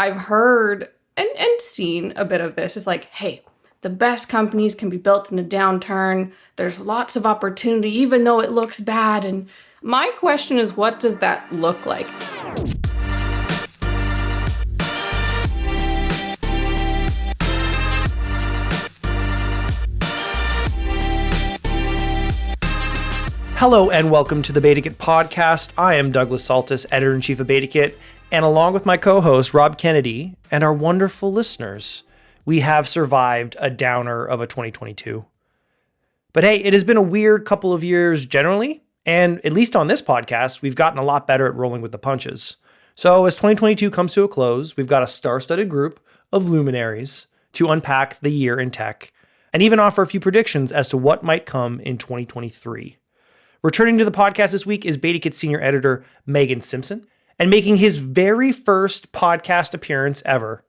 I've heard and seen a bit of this. It's like, hey, the best companies can be built in a downturn. There's lots of opportunity, even though it looks bad. And my question is, what does that look like? Hello and welcome to the BetaKit podcast. I am Douglas Saltis, editor-in-chief of BetaKit, and along with my co-host Rob Kennedy and our wonderful listeners, we have survived a downer of a 2022. But hey, it has been a weird couple of years generally, and at least on this podcast, we've gotten a lot better at rolling with the punches. So as 2022 comes to a close, we've got a star-studded group of luminaries to unpack the year in tech and even offer a few predictions as to what might come in 2023. Returning to the podcast this week is BetaKit senior editor Meagan Simpson, and making his very first podcast appearance ever,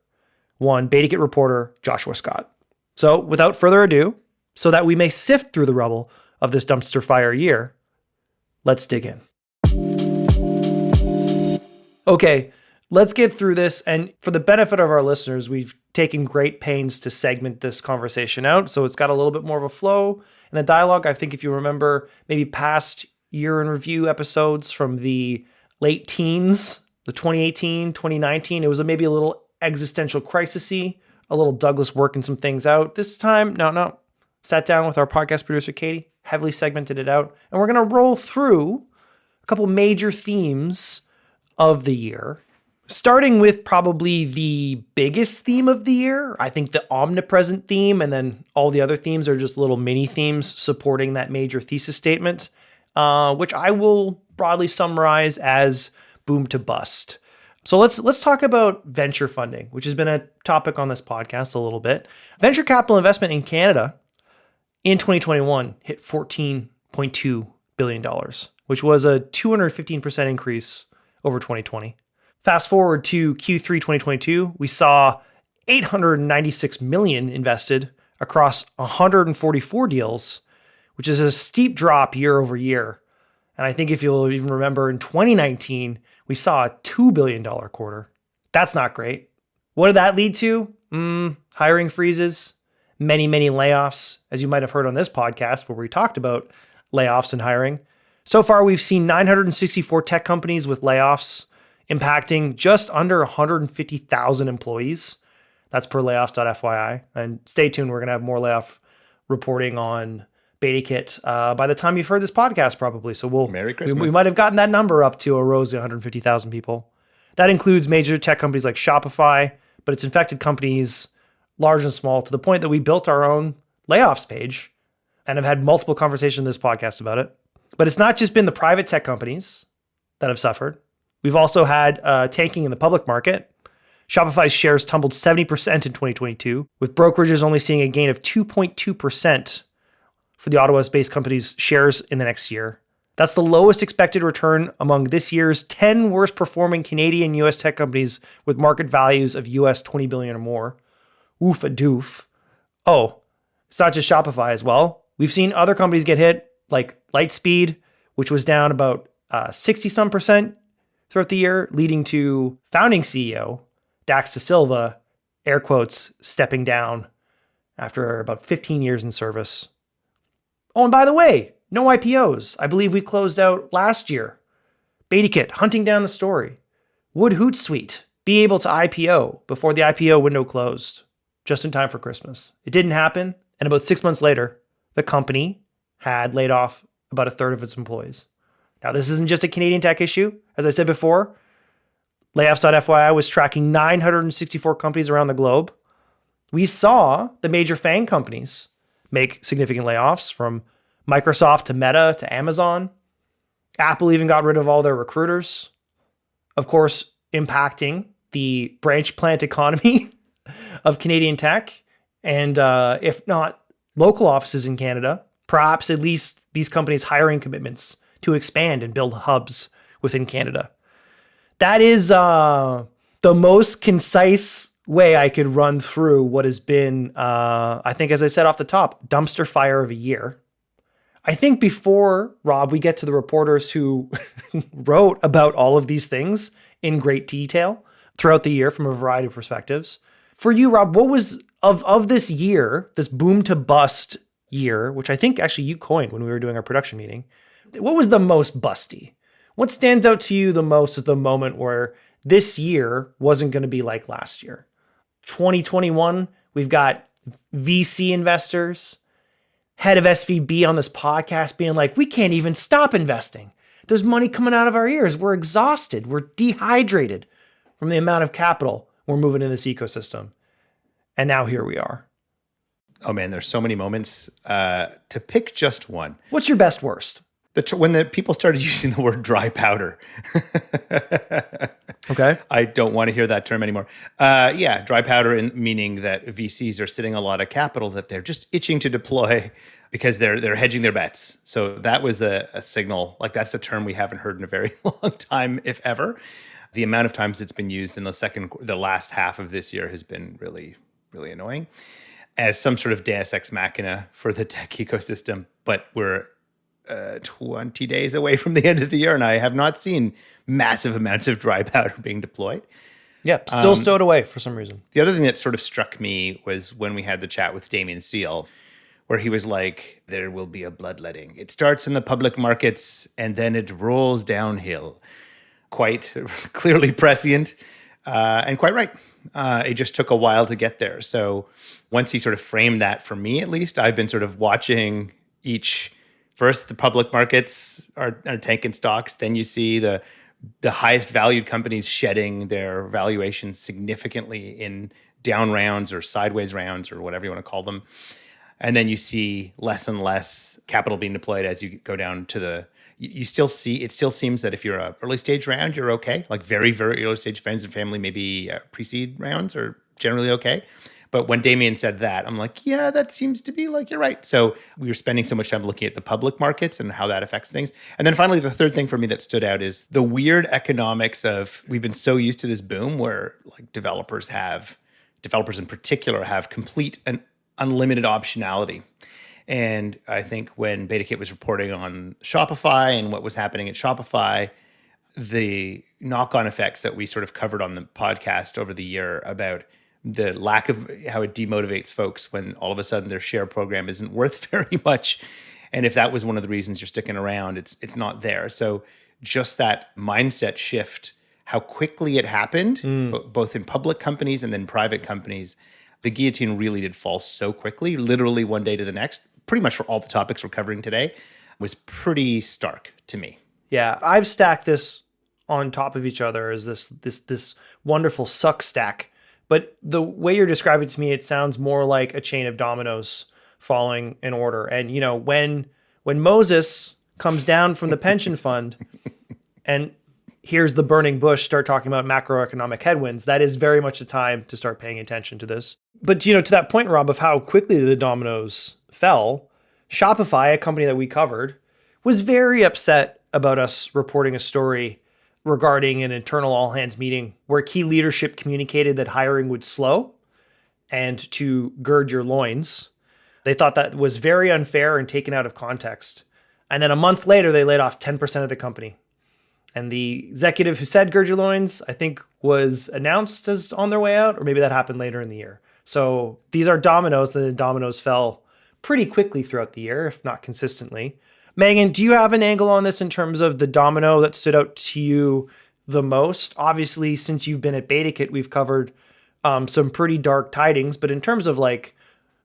one BetaKit reporter Joshua Scott. So without further ado, so that we may sift through the rubble of this dumpster fire year, let's dig in. Okay, let's get through this, and for the benefit of our listeners, we've taken great pains to segment this conversation out, so it's got a little bit more of a flow and a dialogue. I think if you remember maybe past year in review episodes from the late teens, the 2018, 2019, it was maybe a little existential crisis-y, a little Douglas working some things out. This time, no. Sat down with our podcast producer, Katie, heavily segmented it out, and we're going to roll through a couple major themes of the year, starting with probably the biggest theme of the year. I think the omnipresent theme, and then all the other themes are just little mini themes supporting that major thesis statement, which I will broadly summarize as boom to bust. So let's talk about venture funding, which has been a topic on this podcast a little bit. Venture capital investment in Canada in 2021 hit $14.2 billion, which was a 215% increase over 2020. Fast forward to Q3 2022, we saw $896 million invested across 144 deals, which is a steep drop year over year. And I think if you'll even remember, in 2019, we saw a $2 billion quarter. That's not great. What did that lead to? Hiring freezes, many layoffs, as you might have heard on this podcast where we talked about layoffs and hiring. So far, we've seen 964 tech companies with layoffs, impacting just under 150,000 employees. That's per layoffs.fyi. And stay tuned, we're going to have more layoff reporting on BetaKit by the time you've heard this podcast, probably. So Merry Christmas. We might have gotten that number up to a rosy 150,000 people. That includes major tech companies like Shopify, but it's infected companies large and small to the point that we built our own layoffs page and have had multiple conversations in this podcast about it. But it's not just been the private tech companies that have suffered. We've also had tanking in the public market. Shopify's shares tumbled 70% in 2022, with brokerages only seeing a gain of 2.2% for the Ottawa-based company's shares in the next year. That's the lowest expected return among this year's 10 worst performing Canadian and US tech companies with market values of US $20 billion or more. Oof a doof. Oh, it's not just Shopify as well. We've seen other companies get hit, like Lightspeed, which was down about 60-some% throughout the year, leading to founding CEO Dax da Silva, air quotes, stepping down after about 15 years in service. Oh, and by the way, no IPOs. I believe we closed out last year. BetaKit hunting down the story. Would Hootsuite be able to IPO before the IPO window closed, just in time for Christmas? It didn't happen, and about 6 months later, the company had laid off about a third of its employees. Now, this isn't just a Canadian tech issue. As I said before, layoffs.fyi was tracking 964 companies around the globe. We saw the major FAANG companies make significant layoffs, from Microsoft to Meta to Amazon. Apple even got rid of all their recruiters. Of course, impacting the branch plant economy of Canadian tech. And if not local offices in Canada, perhaps at least these companies' hiring commitments to expand and build hubs within Canada. That is the most concise way I could run through what has been, I think, as I said off the top, dumpster fire of a year. I think before, Rob, we get to the reporters who wrote about all of these things in great detail, throughout the year from a variety of perspectives. For you, Rob, what was of this year, this boom to bust year, which I think actually you coined when we were doing our production meeting, what was the most busty? What stands out to you the most is the moment where this year wasn't going to be like last year? 2021, we've got VC investors, head of SVB on this podcast being like, we can't even stop investing. There's money coming out of our ears. We're exhausted. We're dehydrated from the amount of capital we're moving in this ecosystem. And now here we are. Oh man, there's so many moments. To pick just one. What's your best worst? When the people started using the word dry powder. Okay. I don't want to hear that term anymore. Dry powder, meaning that VCs are sitting a lot of capital that they're just itching to deploy because they're hedging their bets. So that was a signal. Like, that's a term we haven't heard in a very long time, if ever. The amount of times it's been used in the last half of this year has been really, really annoying as some sort of Deus ex machina for the tech ecosystem. But we're 20 days away from the end of the year, and I have not seen massive amounts of dry powder being deployed. Yeah, still stowed away for some reason. The other thing that sort of struck me was when we had the chat with Damien Steele, where he was like, there will be a bloodletting. It starts in the public markets, and then it rolls downhill. Quite clearly prescient, and quite right. It just took a while to get there. So once he sort of framed that, for me at least, I've been sort of watching first the public markets are tanking stocks. Then you see the highest valued companies shedding their valuations significantly in down rounds or sideways rounds or whatever you want to call them. And then you see less and less capital being deployed as you go down to it still seems that if you're a early stage round, you're okay. Like very, very early stage friends and family, maybe pre-seed rounds are generally okay. But when Damien said that, I'm like, yeah, that seems to be like, you're right. So we were spending so much time looking at the public markets and how that affects things. And then finally, the third thing for me that stood out is the weird economics of, we've been so used to this boom where like developers in particular have complete and unlimited optionality. And I think when BetaKit was reporting on Shopify and what was happening at Shopify, the knock-on effects that we sort of covered on the podcast over the year about the lack of how it demotivates folks when all of a sudden their share program isn't worth very much. And if that was one of the reasons you're sticking around, it's not there. So just that mindset shift, how quickly it happened, both in public companies and then private companies, the guillotine really did fall so quickly, literally one day to the next, pretty much for all the topics we're covering today, was pretty stark to me. Yeah, I've stacked this on top of each other as this wonderful suck stack. But the way you're describing it to me, it sounds more like a chain of dominoes falling in order. And you know, when Moses comes down from the pension fund and here's the burning bush start talking about macroeconomic headwinds, that is very much the time to start paying attention to this. But you know, to that point, Rob, of how quickly the dominoes fell, Shopify, a company that we covered, was very upset about us reporting a story regarding an internal all-hands meeting where key leadership communicated that hiring would slow and to gird your loins. They thought that was very unfair and taken out of context. And then a month later, they laid off 10% of the company. And the executive who said gird your loins, I think, was announced as on their way out, or maybe that happened later in the year. So these are dominoes, and the dominoes fell pretty quickly throughout the year, if not consistently. Meagan, do you have an angle on this in terms of the domino that stood out to you the most? Obviously, since you've been at BetaKit, we've covered some pretty dark tidings, but in terms of like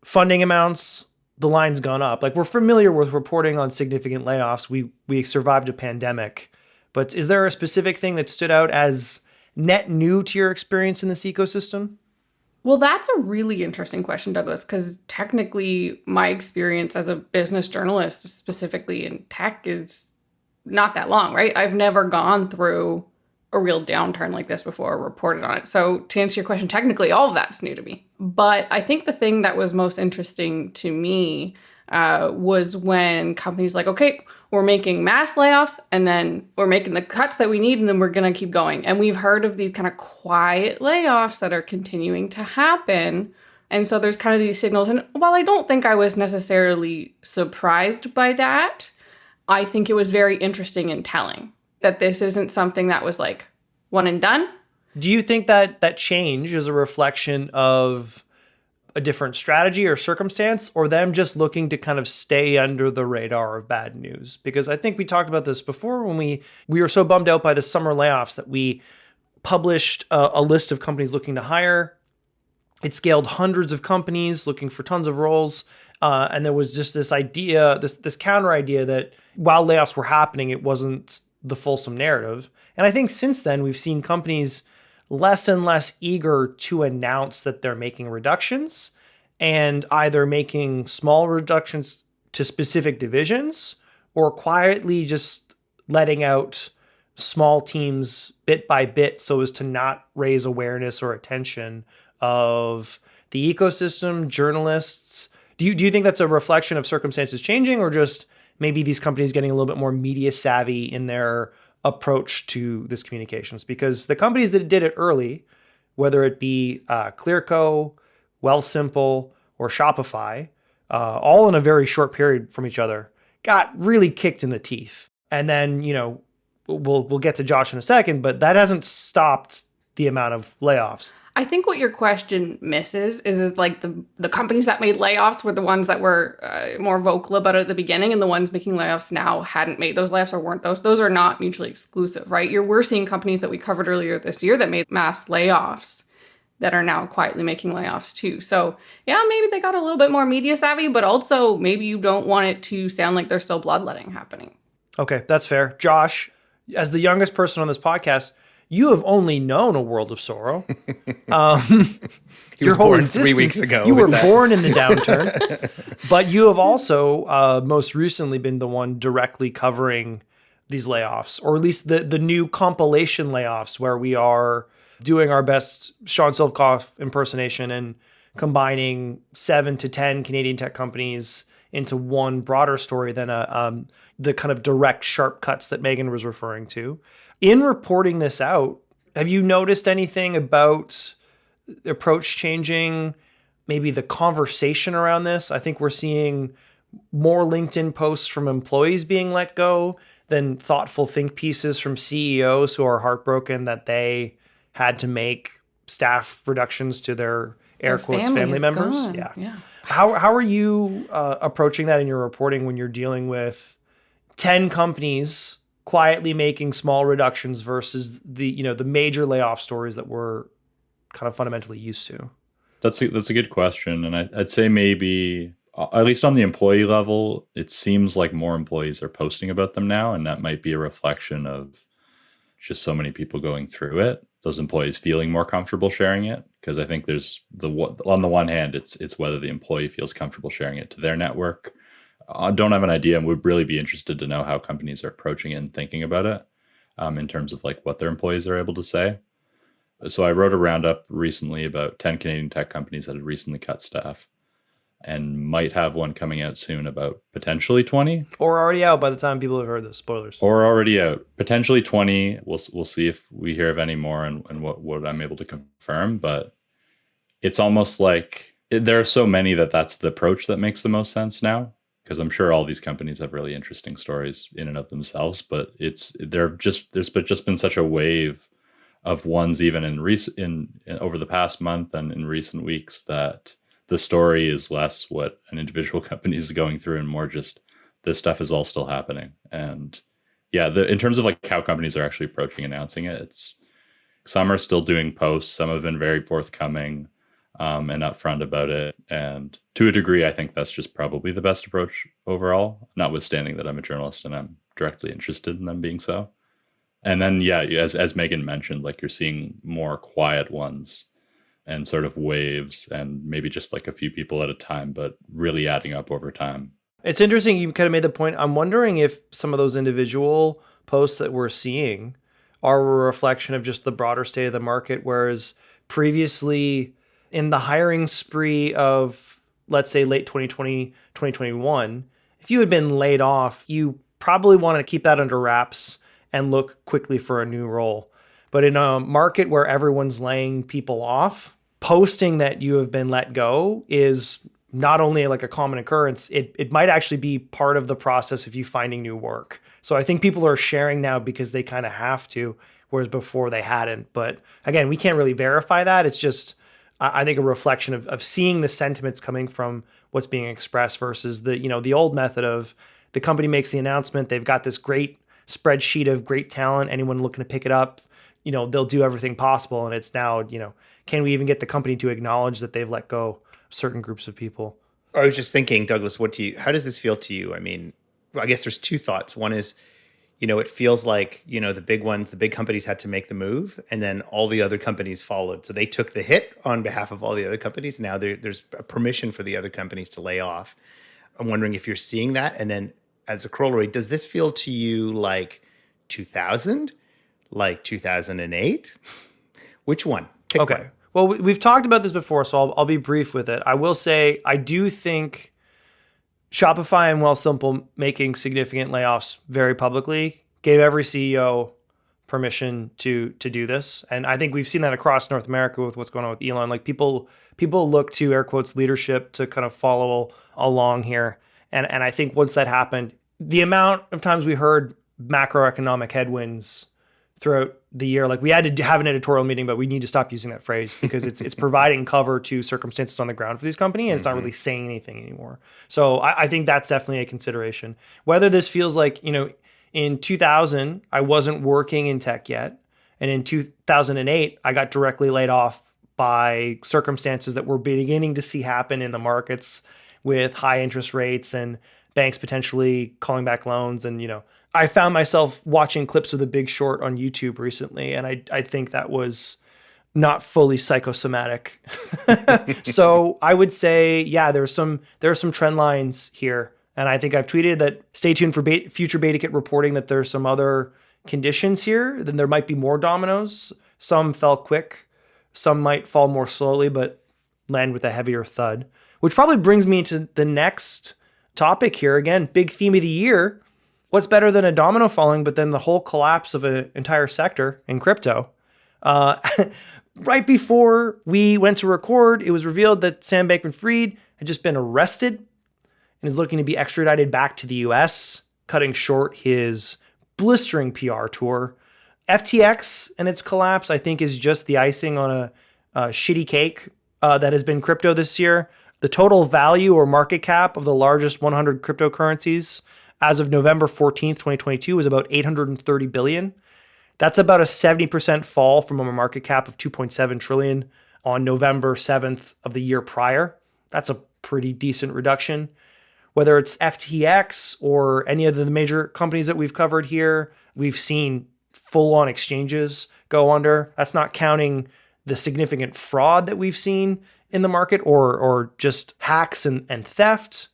funding amounts, the line's gone up. Like, we're familiar with reporting on significant layoffs. We survived a pandemic, but is there a specific thing that stood out as net new to your experience in this ecosystem? Well, that's a really interesting question, Douglas, because technically my experience as a business journalist, specifically in tech, is not that long, right? I've never gone through a real downturn like this before or reported on it. So to answer your question, technically all of that's new to me. But I think the thing that was most interesting to me was when companies like, okay, we're making mass layoffs and then we're making the cuts that we need and then we're going to keep going. And we've heard of these kind of quiet layoffs that are continuing to happen. And so there's kind of these signals. And while I don't think I was necessarily surprised by that, I think it was very interesting and telling that this isn't something that was like one and done. Do you think that that change is a reflection of a different strategy or circumstance, or them just looking to kind of stay under the radar of bad news? Because I think we talked about this before when we were so bummed out by the summer layoffs that we published a list of companies looking to hire. It scaled hundreds of companies looking for tons of roles. And there was just this idea, this counter idea that while layoffs were happening, it wasn't the fulsome narrative. And I think since then, we've seen companies less and less eager to announce that they're making reductions, and either making small reductions to specific divisions or quietly just letting out small teams bit by bit so as to not raise awareness or attention of the ecosystem, journalists. Do you think that's a reflection of circumstances changing, or just maybe these companies getting a little bit more media savvy in their approach to this communications? Because the companies that did it early, whether it be Clearco, Wealthsimple, or Shopify, all in a very short period from each other, got really kicked in the teeth. And then, we'll get to Josh in a second, but that hasn't stopped the amount of layoffs. I think what your question misses is like the companies that made layoffs were the ones that were more vocal about it at the beginning, and the ones making layoffs now hadn't made those layoffs or weren't those. Those are not mutually exclusive, right? We're seeing companies that we covered earlier this year that made mass layoffs that are now quietly making layoffs too. So yeah, maybe they got a little bit more media savvy, but also maybe you don't want it to sound like there's still bloodletting happening. Okay, that's fair. Josh, as the youngest person on this podcast, you have only known a world of sorrow. He was born 3 weeks ago. You were born in the downturn, but you have also most recently been the one directly covering these layoffs, or at least the new compilation layoffs, where we are doing our best Sean Silvercoff impersonation and combining 7 to 10 Canadian tech companies into one broader story than the kind of direct sharp cuts that Meagan was referring to. In reporting this out, have you noticed anything about the approach changing, maybe the conversation around this? I think we're seeing more LinkedIn posts from employees being let go than thoughtful think pieces from CEOs who are heartbroken that they had to make staff reductions to their air quotes family members. Gone. Yeah. How are you approaching that in your reporting when you're dealing with 10 companies quietly making small reductions versus the major layoff stories that we're kind of fundamentally used to? That's a good question. And I'd say maybe, at least on the employee level, it seems like more employees are posting about them now. And that might be a reflection of just so many people going through it. Those employees feeling more comfortable sharing it. Because I think there's on the one hand, it's whether the employee feels comfortable sharing it to their network. I don't have an idea, and would really be interested to know how companies are approaching it and thinking about it in terms of like what their employees are able to say. So I wrote a roundup recently about 10 Canadian tech companies that had recently cut staff, and might have one coming out soon about potentially 20. Or already out by the time people have heard this. Spoilers. Or already out. Potentially 20. We'll see if we hear of any more and what I'm able to confirm. But it's almost like there are so many that's the approach that makes the most sense now. Because I'm sure all these companies have really interesting stories in and of themselves, but there's just been such a wave of ones even in over the past month and in recent weeks that the story is less what an individual company is going through and more just this stuff is all still happening. And yeah, in terms of like how companies are actually approaching announcing it, some are still doing posts, some have been very forthcoming and upfront about it. And to a degree, I think that's just probably the best approach overall, notwithstanding that I'm a journalist and I'm directly interested in them being so. And then, yeah, as Meagan mentioned, like you're seeing more quiet ones and sort of waves and maybe just like a few people at a time, but really adding up over time. It's interesting. You kind of made the point. I'm wondering if some of those individual posts that we're seeing are a reflection of just the broader state of the market, whereas previously in the hiring spree of, let's say, late 2020, 2021, if you had been laid off, you probably wanted to keep that under wraps and look quickly for a new role. But in a market where everyone's laying people off, posting that you have been let go is not only like a common occurrence, it might actually be part of the process of you finding new work. So I think people are sharing now because they kind of have to, whereas before they hadn't. But again, we can't really verify that. It's just, I think, a reflection of seeing the sentiments coming from what's being expressed versus the old method of the company makes the announcement. They've got this great spreadsheet of great talent. Anyone looking to pick it up, they'll do everything possible. And it's now, can we even get the company to acknowledge that they've let go of certain groups of people? I was just thinking, Douglas, how does this feel to you? I mean, I guess there's two thoughts. One is, it feels like, the big companies had to make the move, and then all the other companies followed. So they took the hit on behalf of all the other companies. Now there's a permission for the other companies to lay off. I'm wondering if you're seeing that. And then as a corollary, does this feel to you like 2000, like 2008? Which one? Pick Okay. one. Well, we've talked about this before, so I'll be brief with it. I will say I do think Shopify and Simple making significant layoffs very publicly gave every CEO permission to do this. And I think we've seen that across North America with what's going on with Elon. Like people look to air quotes leadership to kind of follow along here. And I think once that happened, the amount of times we heard macroeconomic headwinds throughout the year, like we had to have an editorial meeting, but we need to stop using that phrase because it's providing cover to circumstances on the ground for these companies, and it's not really saying anything anymore. So I think that's definitely a consideration. Whether this feels like, in 2000, I wasn't working in tech yet. And in 2008, I got directly laid off by circumstances that we're beginning to see happen in the markets with high interest rates and banks potentially calling back loans. And, I found myself watching clips of The Big Short on YouTube recently, and I think that was not fully psychosomatic. So I would say, yeah, there are some trend lines here. And I think I've tweeted that stay tuned for future BetaKit reporting that there's some other conditions here. Then there might be more dominoes. Some fell quick. Some might fall more slowly, but land with a heavier thud. Which probably brings me to the next topic here. Again, big theme of the year. What's better than a domino falling, but then the whole collapse of an entire sector in crypto? Right before we went to record, it was revealed that Sam Bankman-Fried had just been arrested and is looking to be extradited back to the US, cutting short his blistering PR tour. FTX and its collapse, I think, is just the icing on a shitty cake that has been crypto this year. The total value or market cap of the largest 100 cryptocurrencies as of November 14th, 2022 was about $830 billion. That's about a 70% fall from a market cap of $2.7 trillion on November 7th of the year prior. That's a pretty decent reduction. Whether it's FTX or any of the major companies that we've covered here, we've seen full-on exchanges go under. That's not counting the significant fraud that we've seen in the market or just hacks and theft.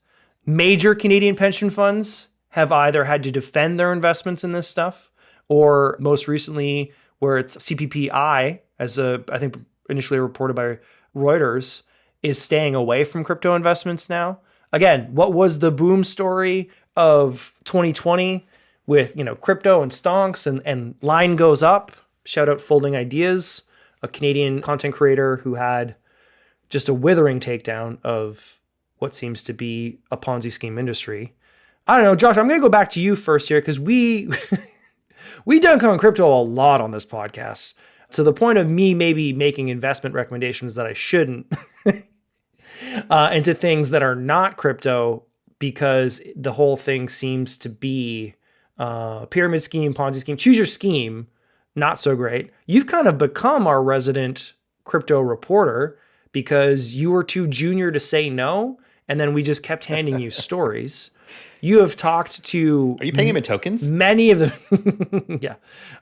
Major Canadian pension funds have either had to defend their investments in this stuff, or most recently, where it's CPPI, I think initially reported by Reuters, is staying away from crypto investments now. Again, what was the boom story of 2020 with crypto and stonks and line goes up? Shout out Folding Ideas, a Canadian content creator who had just a withering takedown of what seems to be a Ponzi scheme industry. I don't know, Josh, I'm going to go back to you first here because we dunk on crypto a lot on this podcast to the point of me maybe making investment recommendations that I shouldn't into things that are not crypto because the whole thing seems to be pyramid scheme, Ponzi scheme. Choose your scheme, not so great. You've kind of become our resident crypto reporter because you were too junior to say no, and then we just kept handing you stories. You have talked to... Are you paying him in tokens? Many of the... yeah.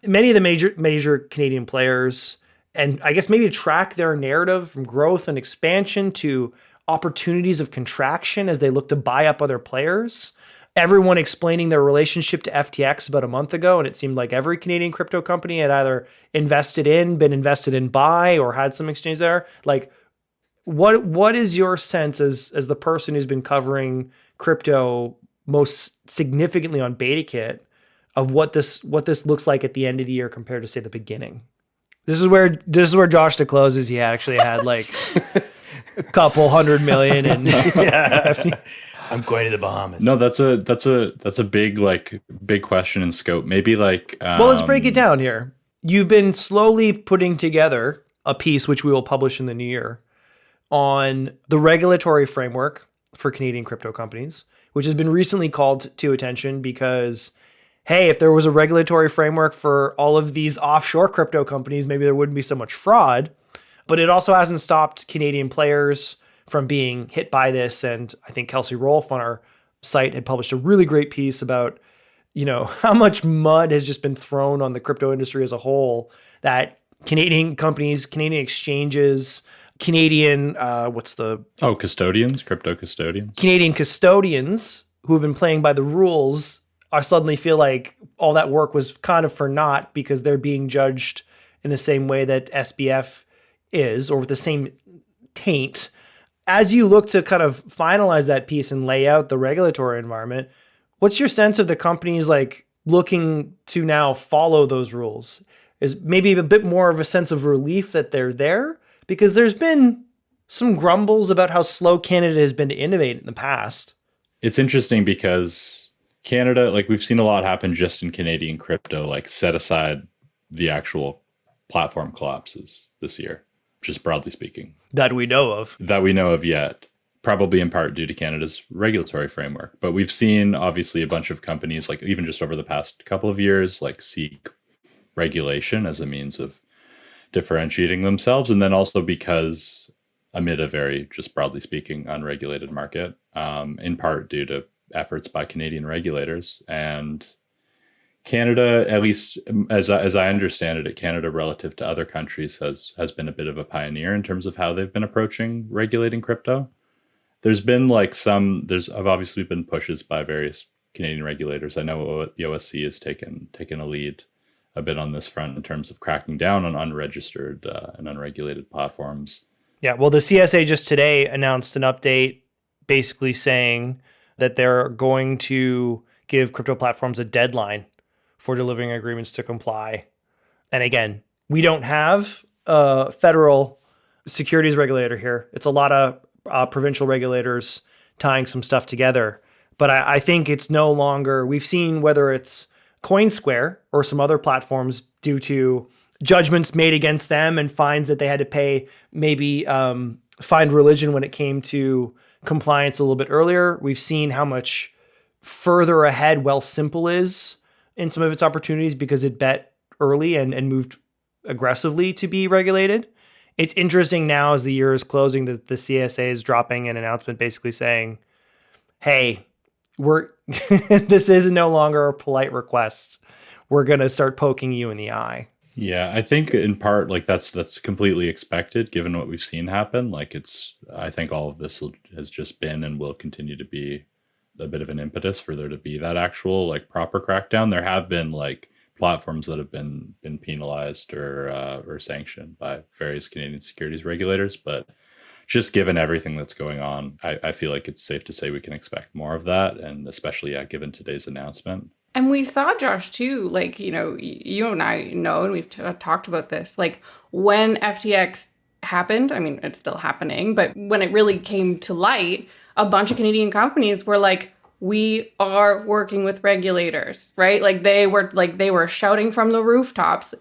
Many of the major Canadian players, and I guess maybe track their narrative from growth and expansion to opportunities of contraction as they look to buy up other players. Everyone explaining their relationship to FTX about a month ago, and it seemed like every Canadian crypto company had either been invested in by, or had some exchange there. Like, what is your sense as the person who's been covering crypto most significantly on BetaKit of what this looks like at the end of the year compared to, say, the beginning? This is where Josh discloses he actually had like a couple $100 million and I'm going to the Bahamas. No, that's a big question in scope. Maybe like well, let's break it down here. you've been slowly putting together a piece, which we will publish in the new year, on the regulatory framework for Canadian crypto companies, which has been recently called to attention because, hey, if there was a regulatory framework for all of these offshore crypto companies, maybe there wouldn't be so much fraud. But it also hasn't stopped Canadian players from being hit by this. And I think Kelsey Rolfe on our site had published a really great piece about, how much mud has just been thrown on the crypto industry as a whole, that Canadian companies, Canadian exchanges, Canadian, custodians, crypto custodians. Canadian custodians who have been playing by the rules are suddenly feel like all that work was kind of for naught because they're being judged in the same way that SBF is, or with the same taint. As you look to kind of finalize that piece and lay out the regulatory environment, what's your sense of the companies like looking to now follow those rules? Is maybe a bit more of a sense of relief that they're there? Because there's been some grumbles about how slow Canada has been to innovate in the past. It's interesting because Canada, like we've seen a lot happen just in Canadian crypto, like set aside the actual platform collapses this year, just broadly speaking. That we know of Yet, probably in part due to Canada's regulatory framework. But we've seen obviously a bunch of companies, like even just over the past couple of years, like seek regulation as a means of differentiating themselves. And then also because amid a very, just broadly speaking, unregulated market, in part due to efforts by Canadian regulators. And Canada, at least as I understand it, Canada relative to other countries has been a bit of a pioneer in terms of how they've been approaching regulating crypto. There's been have obviously been pushes by various Canadian regulators. I know the OSC has taken a lead a bit on this front in terms of cracking down on unregistered and unregulated platforms. Yeah, well, the CSA just today announced an update basically saying that they're going to give crypto platforms a deadline for delivering agreements to comply. And again, we don't have a federal securities regulator here. It's a lot of provincial regulators tying some stuff together. But I think it's no longer, we've seen whether it's CoinSquare or some other platforms due to judgments made against them and fines that they had to pay, maybe find religion when it came to compliance a little bit earlier. We've seen how much further ahead Wealthsimple is in some of its opportunities because it bet early and moved aggressively to be regulated. It's interesting now as the year is closing that the CSA is dropping an announcement basically saying, hey, this is no longer a polite request. We're going to start poking you in the eye. Yeah, I think in part like that's completely expected given what we've seen happen. Like I think all of this has just been and will continue to be a bit of an impetus for there to be that actual like proper crackdown. There have been like platforms that have been penalized or sanctioned by various Canadian securities regulators, but just given everything that's going on, I feel like it's safe to say we can expect more of that, and especially given today's announcement. And we saw, Josh, too, like, you and I know, and we've talked about this, like when FTX happened, I mean, it's still happening, but when it really came to light, a bunch of Canadian companies were like, we are working with regulators, right? Like they were shouting from the rooftops,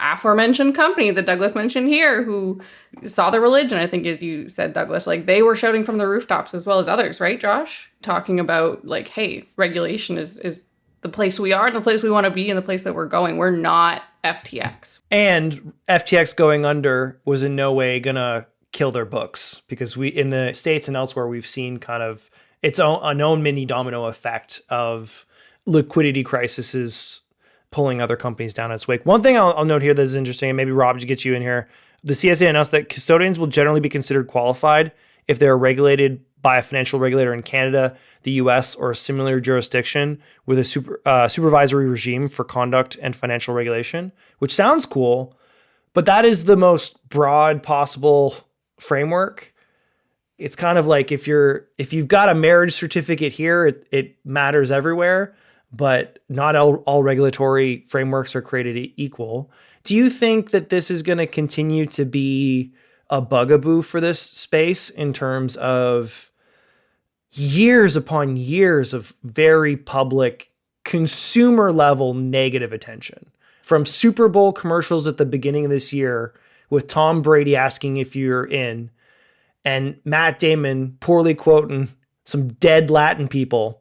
aforementioned company that Douglas mentioned here who saw the religion, I think, as you said, Douglas, like they were shouting from the rooftops as well as others, right, Josh? Talking about like, hey, regulation is the place we are and the place we want to be and the place that we're going. We're not FTX. And FTX going under was in no way going to kill their books because we, in the States and elsewhere, we've seen kind of its own mini domino effect of liquidity crises pulling other companies down its wake. One thing I'll note here that is interesting, and maybe Rob, to get you in here, the CSA announced that custodians will generally be considered qualified if they're regulated by a financial regulator in Canada, the US, or a similar jurisdiction with a supervisory regime for conduct and financial regulation, which sounds cool, but that is the most broad possible framework. It's kind of like if you've got a marriage certificate here, it matters everywhere, but not all regulatory frameworks are created equal. Do you think that this is going to continue to be a bugaboo for this space in terms of years upon years of very public consumer level negative attention from Super Bowl commercials at the beginning of this year with Tom Brady asking if you're in, and Matt Damon poorly quoting some dead Latin people,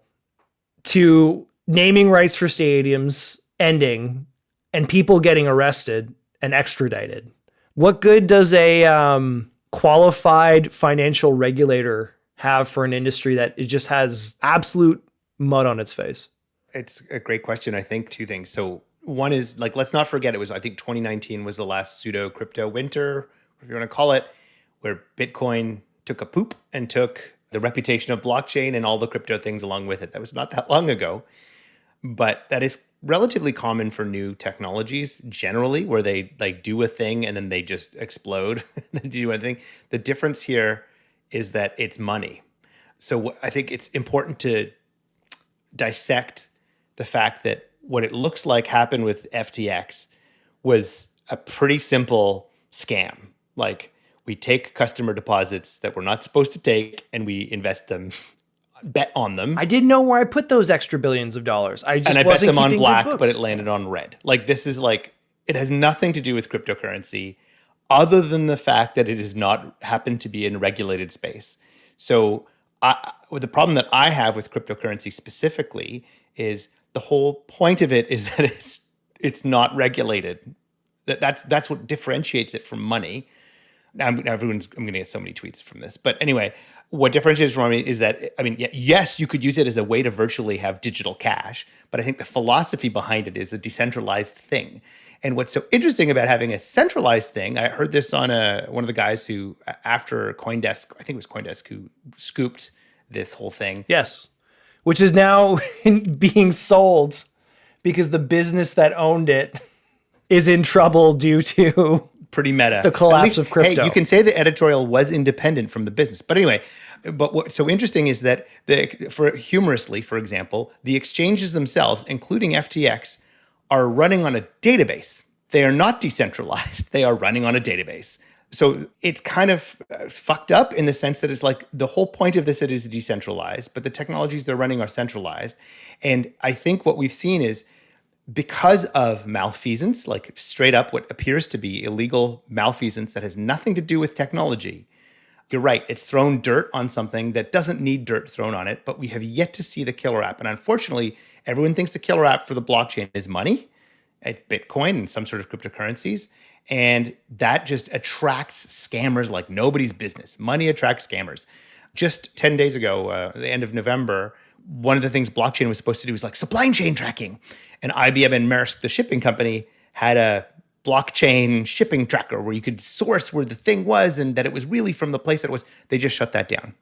to naming rights for stadiums ending and people getting arrested and extradited. What good does a qualified financial regulator have for an industry that it just has absolute mud on its face? It's a great question. I think two things. So one is, like, let's not forget, it was, I think 2019 was the last pseudo crypto winter, if you want to call it, where Bitcoin took a poop and took the reputation of blockchain and all the crypto things along with it. That was not that long ago. But that is relatively common for new technologies generally, where they like do a thing and then they just explode. They do anything. The difference here is that it's money. So I think it's important to dissect the fact that what it looks like happened with FTX was a pretty simple scam. Like, we take customer deposits that we're not supposed to take and we invest them, bet on them. I didn't know where I put those extra billions of dollars. I bet them on black, but it landed on red. Like, this is like, it has nothing to do with cryptocurrency other than the fact that it does not happen to be in a regulated space. So the problem that I have with cryptocurrency specifically is the whole point of it is that it's not regulated. That's what differentiates it from money. Now, I'm going to get so many tweets from this. But anyway, what differentiates from money is that, I mean, yes, you could use it as a way to virtually have digital cash, but I think the philosophy behind it is a decentralized thing. And what's so interesting about having a centralized thing, I heard this on one of the guys who, after CoinDesk, I think it was CoinDesk who scooped this whole thing. Yes, which is now being sold because the business that owned it is in trouble due to pretty meta. The collapse of crypto. Hey, you can say the editorial was independent from the business. But anyway, but what's so interesting is that humorously, for example, the exchanges themselves, including FTX, are running on a database. They are not decentralized. They are running on a database. So it's kind of fucked up in the sense that it's like the whole point of this, it is decentralized, but the technologies they're running are centralized. And I think what we've seen is, because of malfeasance, like straight up what appears to be illegal malfeasance that has nothing to do with technology, you're right, it's thrown dirt on something that doesn't need dirt thrown on it, but we have yet to see the killer app. And unfortunately, everyone thinks the killer app for the blockchain is money, at Bitcoin and some sort of cryptocurrencies. And that just attracts scammers like nobody's business. Money attracts scammers. Just 10 days ago, at the end of November, one of the things blockchain was supposed to do was like supply chain tracking. And IBM and Maersk, the shipping company, had a blockchain shipping tracker where you could source where the thing was and that it was really from the place that it was. They just shut that down.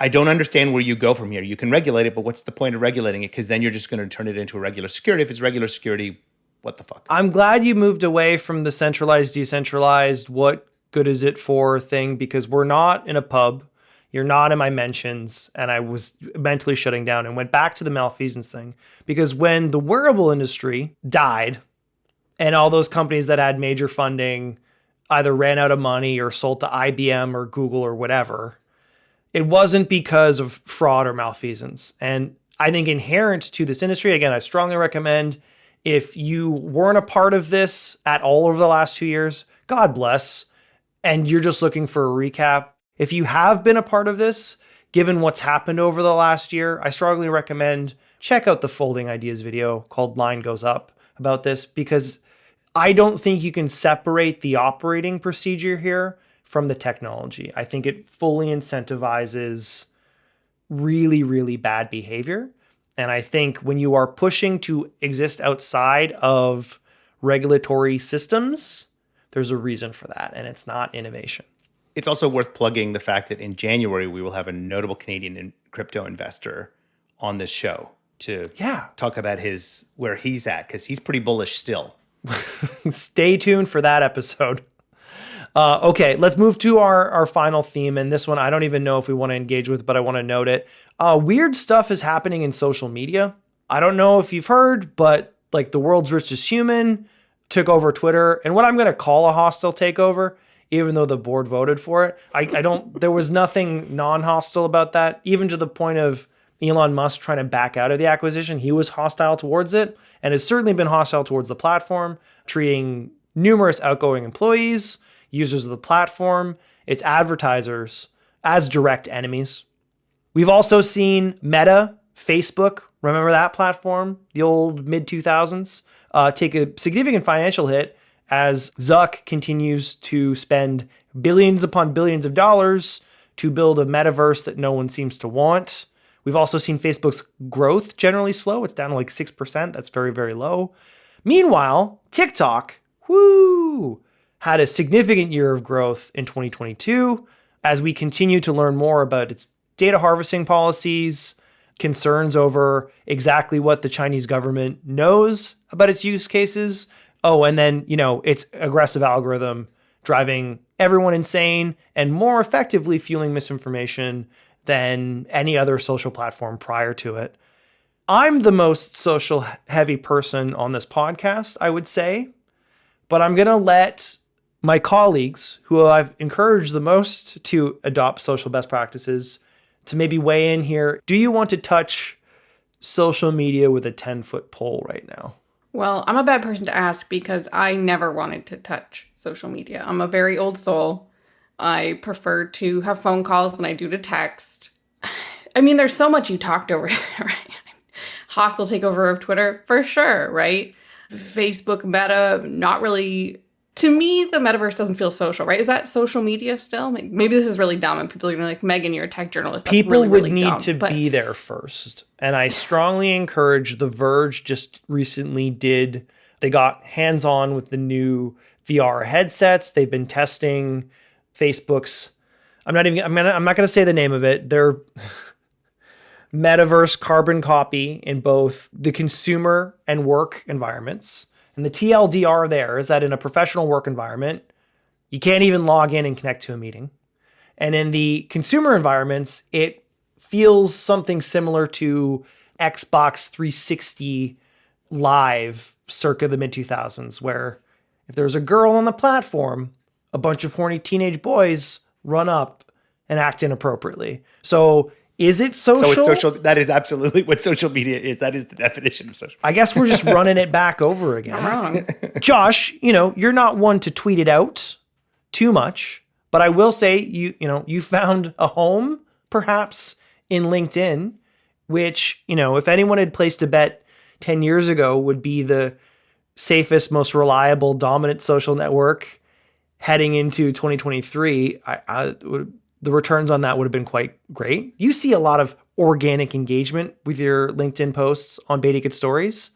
I don't understand where you go from here. You can regulate it, but what's the point of regulating it? Because then you're just going to turn it into a regular security. If it's regular security, what the fuck? I'm glad you moved away from the centralized, decentralized, what good is it for thing, because we're not in a pub. You're not in my mentions. And I was mentally shutting down and went back to the malfeasance thing. Because when the wearable industry died and all those companies that had major funding either ran out of money or sold to IBM or Google or whatever, it wasn't because of fraud or malfeasance. And I think inherent to this industry, again, I strongly recommend, if you weren't a part of this at all over the last 2 years, God bless, and you're just looking for a recap. If you have been a part of this, given what's happened over the last year, I strongly recommend check out the Folding Ideas video called Line Goes Up about this, because I don't think you can separate the operating procedure here from the technology. I think it fully incentivizes really, really bad behavior. And I think when you are pushing to exist outside of regulatory systems, there's a reason for that, and it's not innovation. It's also worth plugging the fact that in January, we will have a notable Canadian crypto investor on this show to talk about where he's at, because he's pretty bullish still. Stay tuned for that episode. Okay, let's move to our final theme. And this one, I don't even know if we want to engage with, but I want to note it. Weird stuff is happening in social media. I don't know if you've heard, but like the world's richest human took over Twitter, and what I'm going to call a hostile takeover, even though the board voted for it. There was nothing non-hostile about that, even to the point of Elon Musk trying to back out of the acquisition. He was hostile towards it and has certainly been hostile towards the platform, treating numerous outgoing employees, users of the platform, its advertisers as direct enemies. We've also seen Meta, Facebook, remember that platform, the old mid-2000s, take a significant financial hit as Zuck continues to spend billions upon billions of dollars to build a metaverse that no one seems to want. We've also seen Facebook's growth generally slow. It's down to like 6%. That's very, very low. Meanwhile, TikTok, had a significant year of growth in 2022 as we continue to learn more about its data harvesting policies, concerns over exactly what the Chinese government knows about its use cases. Oh, and then, its aggressive algorithm driving everyone insane and more effectively fueling misinformation than any other social platform prior to it. I'm the most social heavy person on this podcast, I would say, but I'm going to let my colleagues, who I've encouraged the most to adopt social best practices, to maybe weigh in here. Do you want to touch social media with a 10-foot pole right now? Well, I'm a bad person to ask because I never wanted to touch social media. I'm a very old soul. I prefer to have phone calls than I do to text. I mean, there's so much you talked over there, right? Hostile takeover of Twitter, for sure, right? Facebook, Meta, not really. To me, the metaverse doesn't feel social, right? Is that social media still? Maybe this is really dumb and people are going to be like, Meagan, you're a tech journalist. That's people really, would really need dumb. to be there first. And I strongly encourage, The Verge just recently they got hands-on with the new VR headsets. They've been testing Facebook's, I'm not going to say the name of it. Their metaverse carbon copy in both the consumer and work environments. And the TLDR there is that in a professional work environment, you can't even log in and connect to a meeting. And in the consumer environments, it feels something similar to Xbox 360 Live circa the mid-2000s, where if there's a girl on the platform, a bunch of horny teenage boys run up and act inappropriately. So is it social? So it's social. That is absolutely what social media is. That is the definition of social media. I guess we're just running it back over again. Wrong. Josh, you're not one to tweet it out too much, but I will say you found a home perhaps in LinkedIn, which, if anyone had placed a bet 10 years ago would be the safest, most reliable, dominant social network heading into 2023, the returns on that would have been quite great. You see a lot of organic engagement with your LinkedIn posts on BetaKit stories.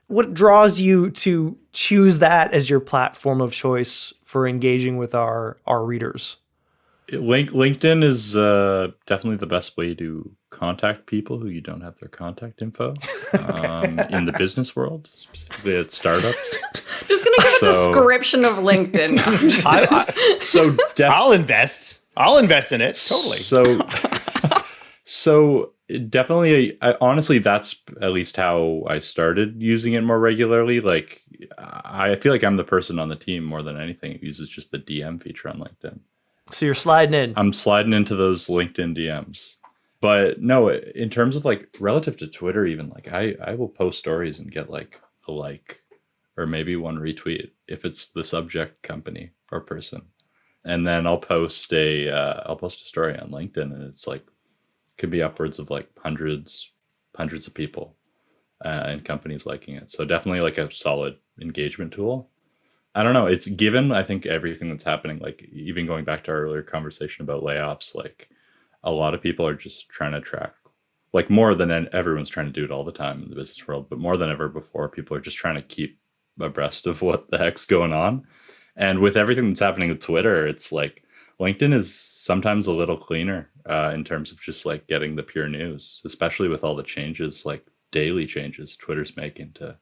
What draws you to choose that as your platform of choice for engaging with our readers? LinkedIn is definitely the best way to contact people who you don't have their contact info in the business world, specifically at startups. Just going to give a description of LinkedIn now. I'll invest in it. Totally. So definitely, honestly, that's at least how I started using it more regularly. Like, I feel like I'm the person on the team more than anything who uses just the DM feature on LinkedIn. So you're sliding in. I'm sliding into those LinkedIn DMs. But no, in terms of like relative to Twitter, even like I will post stories and get like a like or maybe one retweet if it's the subject company or person. And then I'll post a story on LinkedIn, and it's like could be upwards of like hundreds of people and companies liking it. So definitely like a solid engagement tool. I don't know. It's given, I think, everything that's happening, like even going back to our earlier conversation about layoffs, like a lot of people are just trying to track, like more than everyone's trying to do it all the time in the business world, but more than ever before, people are just trying to keep abreast of what the heck's going on. And with everything that's happening with Twitter, it's like LinkedIn is sometimes a little cleaner in terms of just like getting the pure news, especially with all the changes, like daily changes Twitter's making to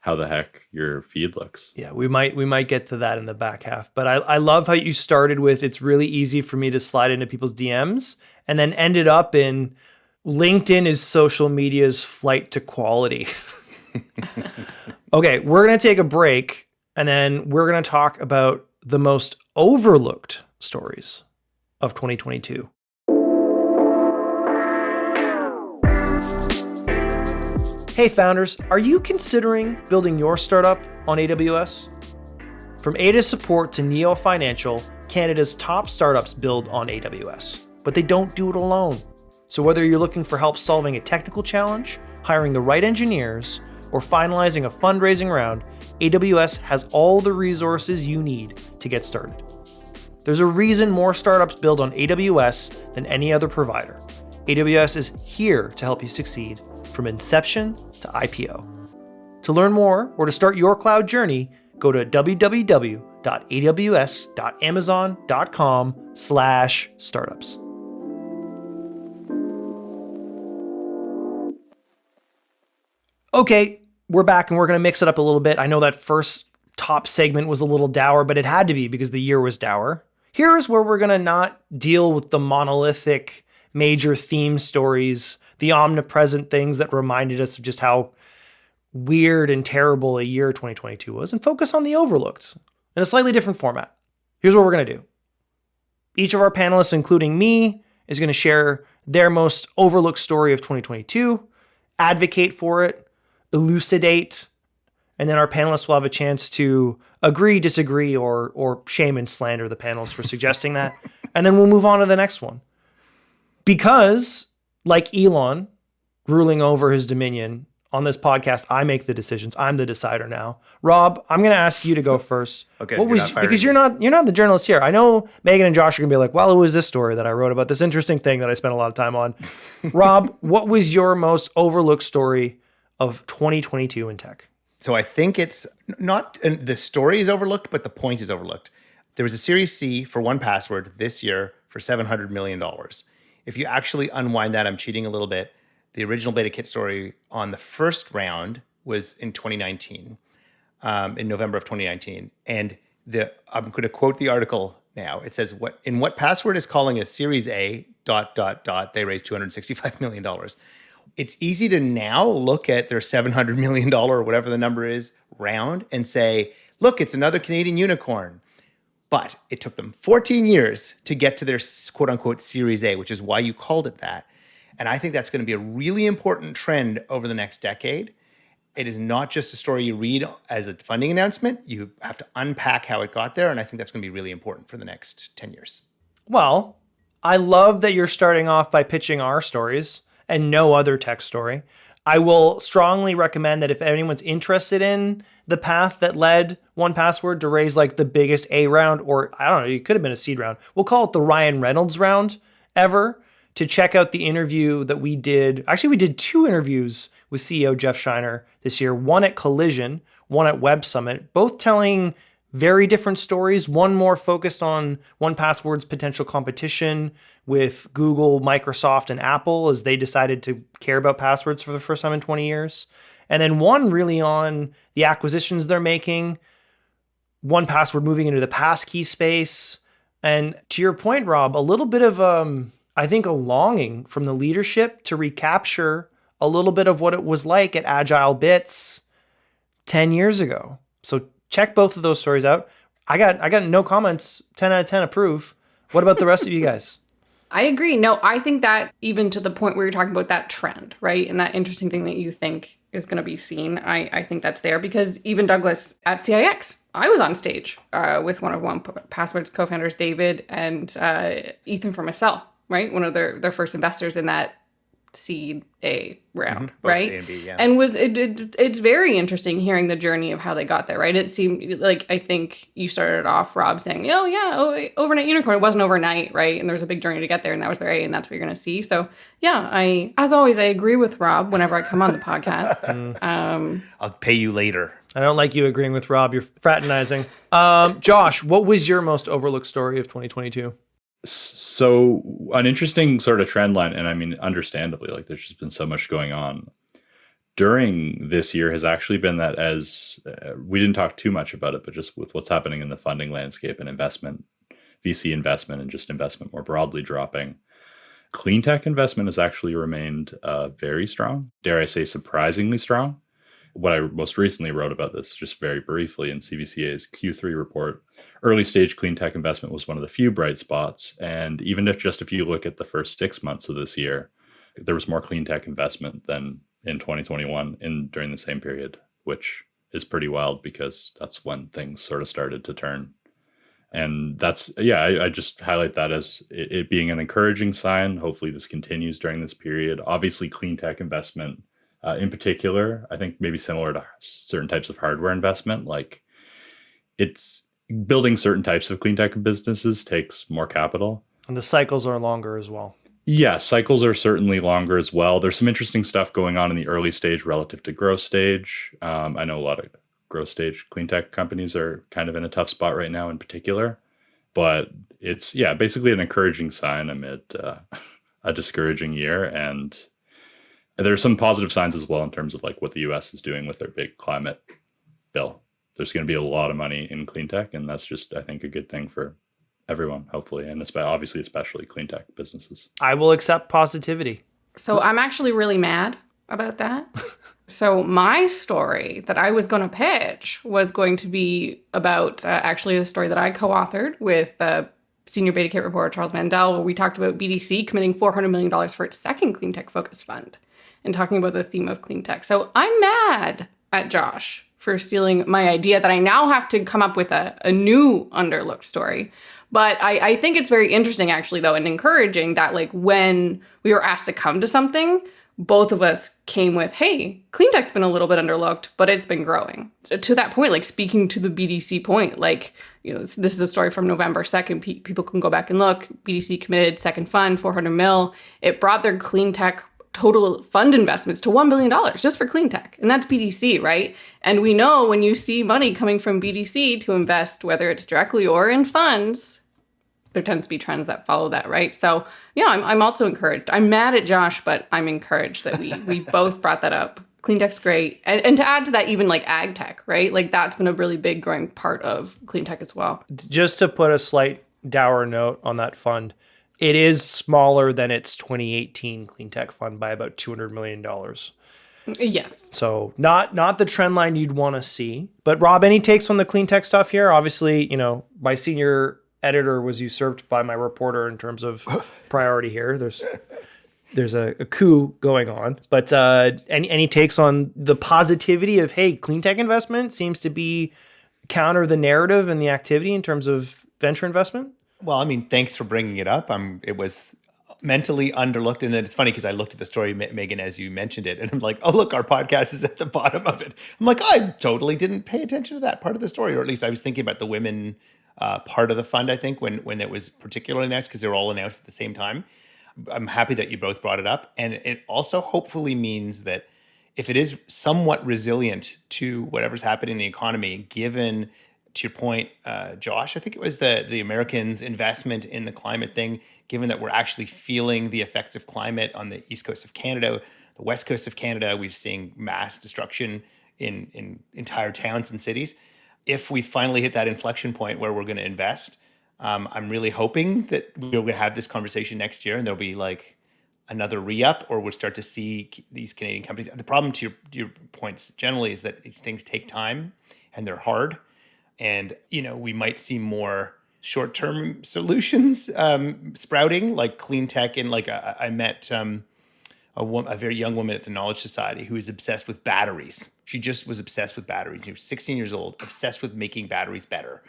how the heck your feed looks. Yeah, we might get to that in the back half. But I love how you started with it's really easy for me to slide into people's DMs and then ended up in LinkedIn is social media's flight to quality. Okay, we're going to take a break and then we're going to talk about the most overlooked stories of 2022. Hey founders, are you considering building your startup on AWS? From Ada Support to Neo Financial, Canada's top startups build on AWS, but they don't do it alone. So whether you're looking for help solving a technical challenge, hiring the right engineers, or finalizing a fundraising round, AWS has all the resources you need to get started. There's a reason more startups build on AWS than any other provider. AWS is here to help you succeed from inception to IPO. To learn more or to start your cloud journey, go to www.aws.amazon.com/startups. Okay, we're back and we're going to mix it up a little bit. I know that first top segment was a little dour, but it had to be because the year was dour. Here's where we're going to not deal with the monolithic major theme stories, the omnipresent things that reminded us of just how weird and terrible a year 2022 was, and focus on the overlooked in a slightly different format. Here's what we're going to do. Each of our panelists, including me, is going to share their most overlooked story of 2022, advocate for it, elucidate, and then our panelists will have a chance to agree, disagree, or shame and slander the panelists for suggesting that. And then we'll move on to the next one. Because, like Elon ruling over his dominion, on this podcast, I make the decisions. I'm the decider now. Rob, I'm going to ask you to go first. Okay. Because you're not the journalist here. I know Meagan and Josh are going to be like, well, it was this story that I wrote about this interesting thing that I spent a lot of time on. Rob, what was your most overlooked story of 2022 in tech? So I think it's not the story is overlooked, but the point is overlooked. There was a Series C for 1Password this year for $700 million. If you actually unwind that, I'm cheating a little bit. The original BetaKit story on the first round was in 2019, in November of 2019. And I'm going to quote the article now. It says, what Password is calling a Series A ... they raised $265 million. It's easy to now look at their $700 million or whatever the number is round and say, look, it's another Canadian unicorn. But it took them 14 years to get to their quote unquote Series A, which is why you called it that. And I think that's going to be a really important trend over the next decade. It is not just a story you read as a funding announcement. You have to unpack how it got there. And I think that's going to be really important for the next 10 years. Well, I love that you're starting off by pitching our stories and no other tech story. I will strongly recommend that if anyone's interested in the path that led 1Password to raise like the biggest A round, or I don't know, it could have been a seed round. We'll call it the Ryan Reynolds round ever, to check out the interview that we did. Actually, we did 2 interviews with CEO Jeff Shiner this year, one at Collision, one at Web Summit, both telling very different stories, one more focused on 1Password's potential competition with Google, Microsoft, and Apple as they decided to care about passwords for the first time in 20 years. And then one really on the acquisitions they're making, 1Password moving into the passkey space. And to your point, Rob, a little bit of, I think, a longing from the leadership to recapture a little bit of what it was like at Agile Bits 10 years ago. So check both of those stories out. I got no comments, 10 out of 10 approve. What about the rest of you guys? I agree. No, I think that even to the point where you're talking about that trend, right? And that interesting thing that you think is going to be seen, I think that's there because even Douglas at CIX, I was on stage with one of 1Password's co-founders, David, and Ethan from Acel, right? One of their first investors in that seed A round, right? A and B, yeah. And it's very interesting hearing the journey of how they got there, right? It seemed like, I think you started off, Rob, saying, overnight unicorn. It wasn't overnight, right? And there was a big journey to get there, and that was their A, and that's what you're going to see. So yeah, as always, I agree with Rob whenever I come on the podcast. I'll pay you later. I don't like you agreeing with Rob. You're fraternizing. Josh, what was your most overlooked story of 2022? So an interesting sort of trend line, and I mean, understandably, like there's just been so much going on during this year has actually been that as we didn't talk too much about it, but just with what's happening in the funding landscape and investment, VC investment and just investment more broadly dropping, clean tech investment has actually remained very strong, dare I say surprisingly strong. What I most recently wrote about this, just very briefly, in CVCA's Q3 report, early stage clean tech investment was one of the few bright spots. And even if you look at the first 6 months of this year, there was more clean tech investment than in 2021 during the same period, which is pretty wild because that's when things sort of started to turn. And that's, I just highlight that as it being an encouraging sign. Hopefully this continues during this period. Obviously, clean tech investment in particular, I think maybe similar to certain types of hardware investment, like it's building certain types of clean tech businesses takes more capital. And the cycles are longer as well. Yeah, cycles are certainly longer as well. There's some interesting stuff going on in the early stage relative to growth stage. I know a lot of growth stage clean tech companies are kind of in a tough spot right now in particular, but it's basically an encouraging sign amid a discouraging year. And there are some positive signs as well in terms of like what the US is doing with their big climate bill. There's going to be a lot of money in clean tech, and that's just, I think, a good thing for everyone, hopefully, and obviously especially clean tech businesses. I will accept positivity. So I'm actually really mad about that. So my story that I was going to pitch was going to be about actually a story that I co-authored with senior BetaKit reporter Charles Mandel, where we talked about BDC committing $400 million for its second clean tech focused fund and talking about the theme of clean tech. So I'm mad at Josh for stealing my idea that I now have to come up with a new underlooked story. But I think it's very interesting, actually, though, and encouraging that, like, when we were asked to come to something, both of us came with, hey, clean tech's been a little bit underlooked, but it's been growing. To that point, like, speaking to the BDC point, like, you know, this is a story from November 2nd. People can go back and look. BDC committed second fund, 400 mil. It brought their clean tech total fund investments to $1 billion just for clean tech. And that's BDC, right? And we know when you see money coming from BDC to invest, whether it's directly or in funds, there tends to be trends that follow that, right? So yeah, I'm also encouraged. I'm mad at Josh, but I'm encouraged that we both brought that up. Clean tech's great. And to add to that, even like ag tech, right? Like that's been a really big growing part of clean tech as well. Just to put a slight dour note on that fund, it is smaller than its 2018 clean tech fund by about $200 million. Yes. So not the trend line you'd want to see. But Rob, any takes on the clean tech stuff here? Obviously, you know, my senior editor was usurped by my reporter in terms of priority here. There's a coup going on. But any takes on the positivity of, hey, clean tech investment seems to be counter the narrative and the activity in terms of venture investment? Well, I mean, thanks for bringing it up. It was mentally underlooked. And then it's funny because I looked at the story, Meagan, as you mentioned it, and I'm like, oh, look, our podcast is at the bottom of it. I'm like, I totally didn't pay attention to that part of the story, or at least I was thinking about the women part of the fund, I think, when it was particularly announced, because they were all announced at the same time. I'm happy that you both brought it up. And it also hopefully means that if it is somewhat resilient to whatever's happening in the economy, given, to your point, Josh, I think it was the Americans' investment in the climate thing, given that we're actually feeling the effects of climate on the east coast of Canada, the west coast of Canada, we've seen mass destruction in entire towns and cities. If we finally hit that inflection point where we're going to invest, I'm really hoping that we're going to have this conversation next year and there'll be like another re-up, or we'll start to see these Canadian companies. The problem to your points generally is that these things take time and they're hard. And, you know, we might see more short-term solutions sprouting, like clean tech. And like I met a very young woman at the Knowledge Society who is obsessed with batteries. She just was obsessed with batteries. She was 16 years old, obsessed with making batteries better.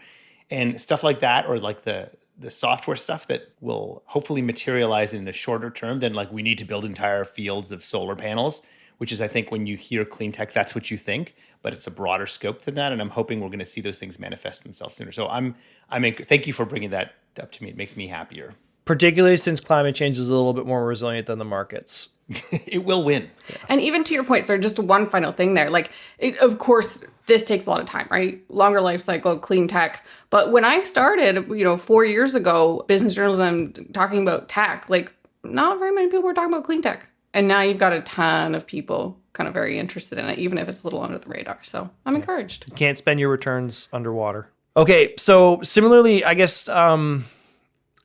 And stuff like that, or like the software stuff that will hopefully materialize in the shorter term, then like we need to build entire fields of solar panels, which is, I think, when you hear clean tech, that's what you think, but it's a broader scope than that. And I'm hoping we're going to see those things manifest themselves sooner. So thank you for bringing that up to me. It makes me happier. Particularly since climate change is a little bit more resilient than the markets. It will win. Yeah. And even to your point, sir, just one final thing there. Like, of course, this takes a lot of time, right? Longer life cycle, clean tech. But when I started, 4 years ago, business journalism, talking about tech, like not very many people were talking about clean tech. And now you've got a ton of people kind of very interested in it, even if it's a little under the radar. So I'm encouraged. You can't spend your returns underwater. Okay, so similarly, I guess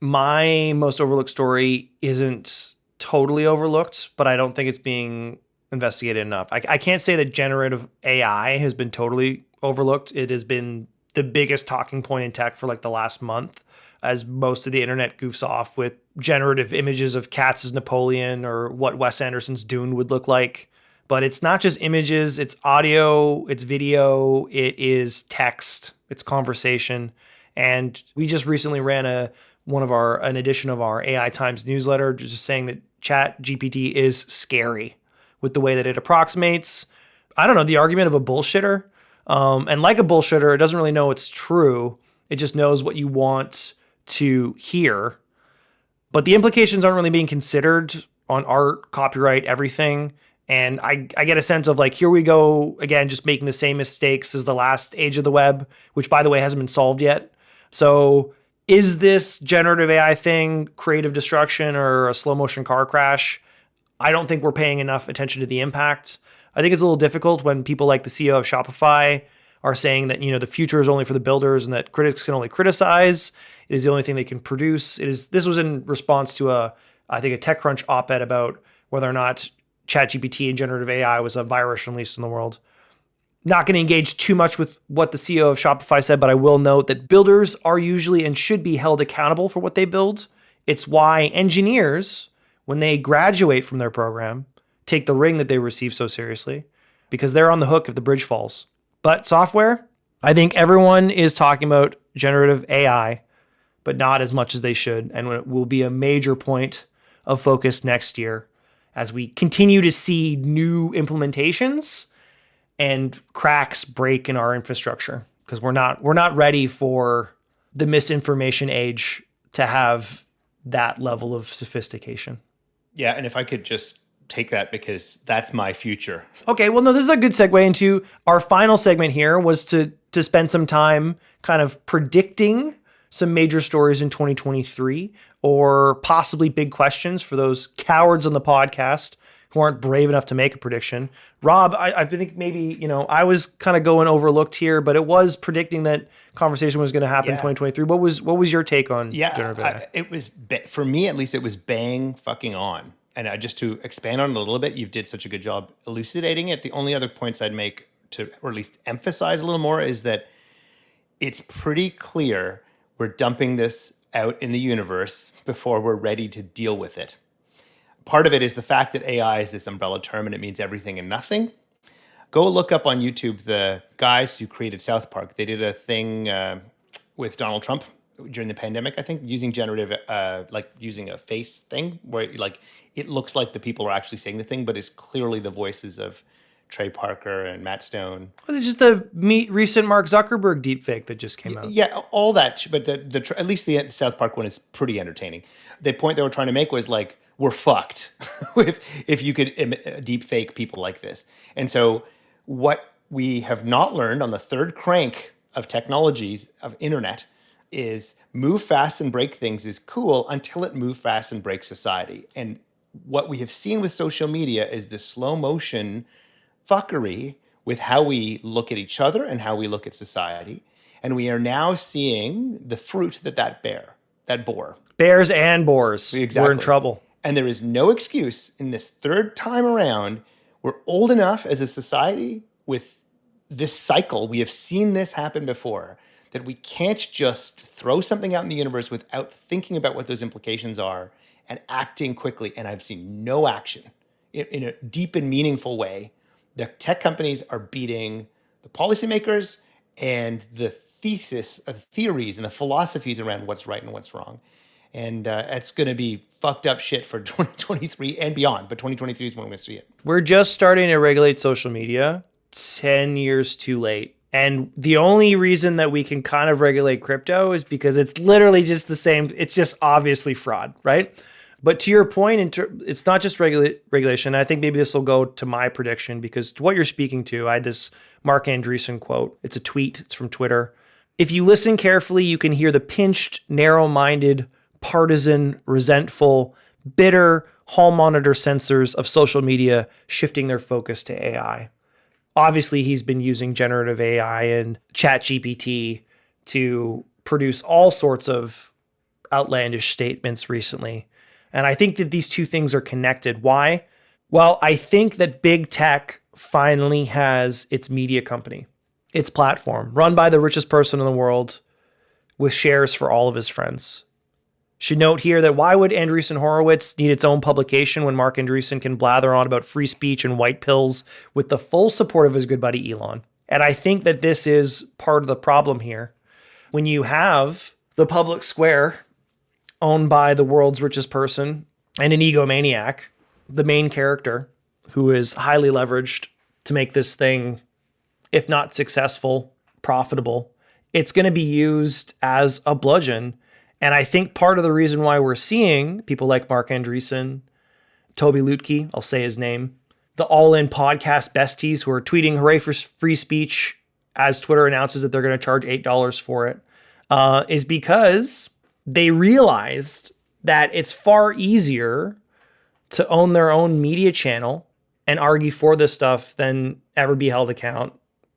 my most overlooked story isn't totally overlooked, but I don't think it's being investigated enough. I can't say that generative AI has been totally overlooked. It has been the biggest talking point in tech for like the last month, as most of the internet goofs off with generative images of cats as Napoleon or what Wes Anderson's Dune would look like. But it's not just images, it's audio, it's video, it is text, it's conversation. And we just recently ran an edition of our AI Times newsletter, just saying that Chat GPT is scary with the way that it approximates, I don't know, the argument of a bullshitter. And like a bullshitter, it doesn't really know it's true. It just knows what you want to hear. But the implications aren't really being considered on art, copyright, everything. And I get a sense of like, here we go again, just making the same mistakes as the last age of the web, which by the way hasn't been solved yet. So is this generative AI thing creative destruction or a slow motion car crash? I don't think we're paying enough attention to the impact. I think it's a little difficult when people like the CEO of Shopify are saying that, the future is only for the builders and that critics can only criticize. It is the only thing they can produce. This was in response to a TechCrunch op-ed about whether or not ChatGPT and generative AI was a virus unleashed in the world. Not going to engage too much with what the CEO of Shopify said, but I will note that builders are usually and should be held accountable for what they build. It's why engineers, when they graduate from their program, take the ring that they receive so seriously, because they're on the hook if the bridge falls. But software, I think everyone is talking about generative AI, but not as much as they should. And it will be a major point of focus next year as we continue to see new implementations and cracks break in our infrastructure, because we're not ready for the misinformation age to have that level of sophistication. Yeah, and if I could just take that, because that's my future. Okay, well, no, this is a good segue into our final segment here, was to spend some time kind of predicting some major stories in 2023, or possibly big questions for those cowards on the podcast who aren't brave enough to make a prediction. Rob, I think maybe, I was kind of going overlooked here, but it was predicting that conversation was going to happen in 2023. What was your take on generative AI? It was, for me at least, it was bang fucking on. And just to expand on it a little bit, you did such a good job elucidating it. The only other points I'd make or at least emphasize a little more, is that it's pretty clear we're dumping this out in the universe before we're ready to deal with it. Part of it is the fact that AI is this umbrella term and it means everything and nothing. Go look up on YouTube the guys who created South Park. They did a thing with Donald Trump during the pandemic, I think, using generative, using a face thing where it looks like the people are actually saying the thing, but it's clearly the voices of Trey Parker and Matt Stone. Well, it's just the recent Mark Zuckerberg deepfake that just came out. Yeah, all that. But at least the South Park one is pretty entertaining. The point they were trying to make was we're fucked if you could deepfake people like this. And so what we have not learned on the third crank of technologies, of internet, is move fast and break things is cool until it move fast and break society. And what we have seen with social media is the slow motion fuckery with how we look at each other and how we look at society. And we are now seeing the fruit that bore. Bears and boars. Exactly. We're in trouble. And there is no excuse in this third time around. We're old enough as a society with this cycle. We have seen this happen before, that we can't just throw something out in the universe without thinking about what those implications are and acting quickly. And I've seen no action in a deep and meaningful way. The tech companies are beating the policymakers and the theories and the philosophies around what's right and what's wrong. And it's going to be fucked up shit for 2023 and beyond. But 2023 is when we're going to see it. We're just starting to regulate social media 10 years too late. And the only reason that we can kind of regulate crypto is because it's literally just the same. It's just obviously fraud, right? But to your point, it's not just regulation. I think maybe this will go to my prediction, because to what you're speaking to, I had this Mark Andreessen quote. It's a tweet. It's from Twitter. If you listen carefully, you can hear the pinched, narrow-minded, partisan, resentful, bitter hall monitor sensors of social media shifting their focus to AI. Obviously, he's been using generative AI and ChatGPT to produce all sorts of outlandish statements recently. And I think that these two things are connected. Why? Well, I think that big tech finally has its media company, its platform, run by the richest person in the world with shares for all of his friends. Should note here that why would Andreessen Horowitz need its own publication when Mark Andreessen can blather on about free speech and white pills with the full support of his good buddy Elon? And I think that this is part of the problem here. When you have the public square owned by the world's richest person and an egomaniac, the main character who is highly leveraged to make this thing, if not successful, profitable, it's going to be used as a bludgeon. And I think part of the reason why we're seeing people like Mark Andreessen, Toby Lutke, I'll say his name, the all-in podcast besties who are tweeting hooray for free speech as Twitter announces that they're going to charge $8 for it, is because they realized that it's far easier to own their own media channel and argue for this stuff than ever be held account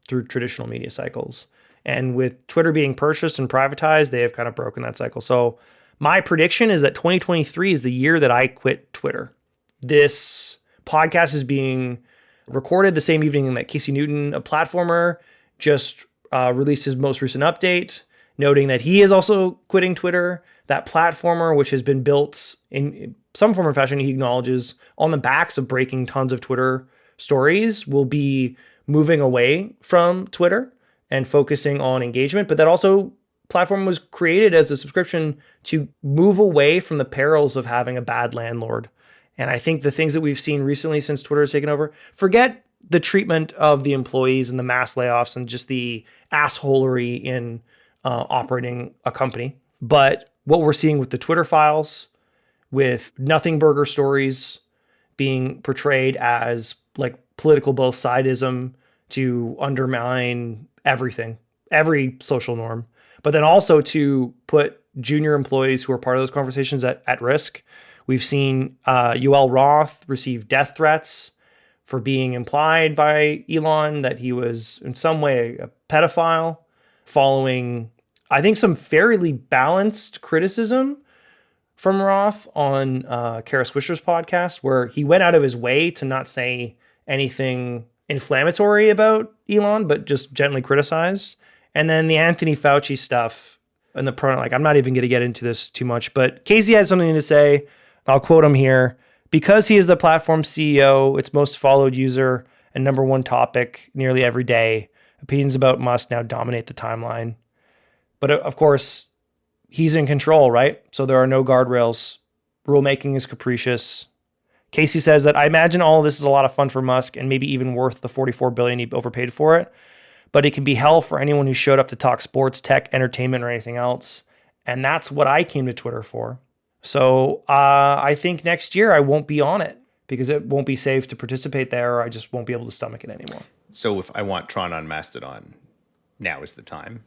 through traditional media cycles. And with Twitter being purchased and privatized, they have kind of broken that cycle. So my prediction is that 2023 is the year that I quit Twitter. This podcast is being recorded the same evening that Casey Newton, a platformer, just released his most recent update, noting that he is also quitting Twitter. That platformer, which has been built in some form or fashion, he acknowledges, on the backs of breaking tons of Twitter stories, will be moving away from Twitter and focusing on engagement. But that also platform was created as a subscription to move away from the perils of having a bad landlord. And I think the things that we've seen recently since Twitter has taken over, forget the treatment of the employees and the mass layoffs and just the assholery in operating a company. But what we're seeing with the Twitter files, with nothing burger stories being portrayed as like political both sidism to undermine everything, every social norm, but then also to put junior employees who are part of those conversations at risk. We've seen Yoel Roth receive death threats for being implied by Elon that he was in some way a pedophile, following, I think, some fairly balanced criticism from Roth on Kara Swisher's podcast, where he went out of his way to not say anything inflammatory about Elon, but just gently criticized. And then the Anthony Fauci stuff and the pronoun, like, I'm not even going to get into this too much, but Casey had something to say. I'll quote him here. Because he is the platform CEO, its most followed user, and number one topic nearly every day, opinions about Musk now dominate the timeline. But of course, he's in control, right? So there are no guardrails. Rulemaking is capricious. Casey says that I imagine all of this is a lot of fun for Musk and maybe even worth the $44 billion he overpaid for it. But it can be hell for anyone who showed up to talk sports, tech, entertainment, or anything else. And that's what I came to Twitter for. So I think next year I won't be on it because it won't be safe to participate there, or I just won't be able to stomach it anymore. So if I want Tron on Mastodon, now is the time.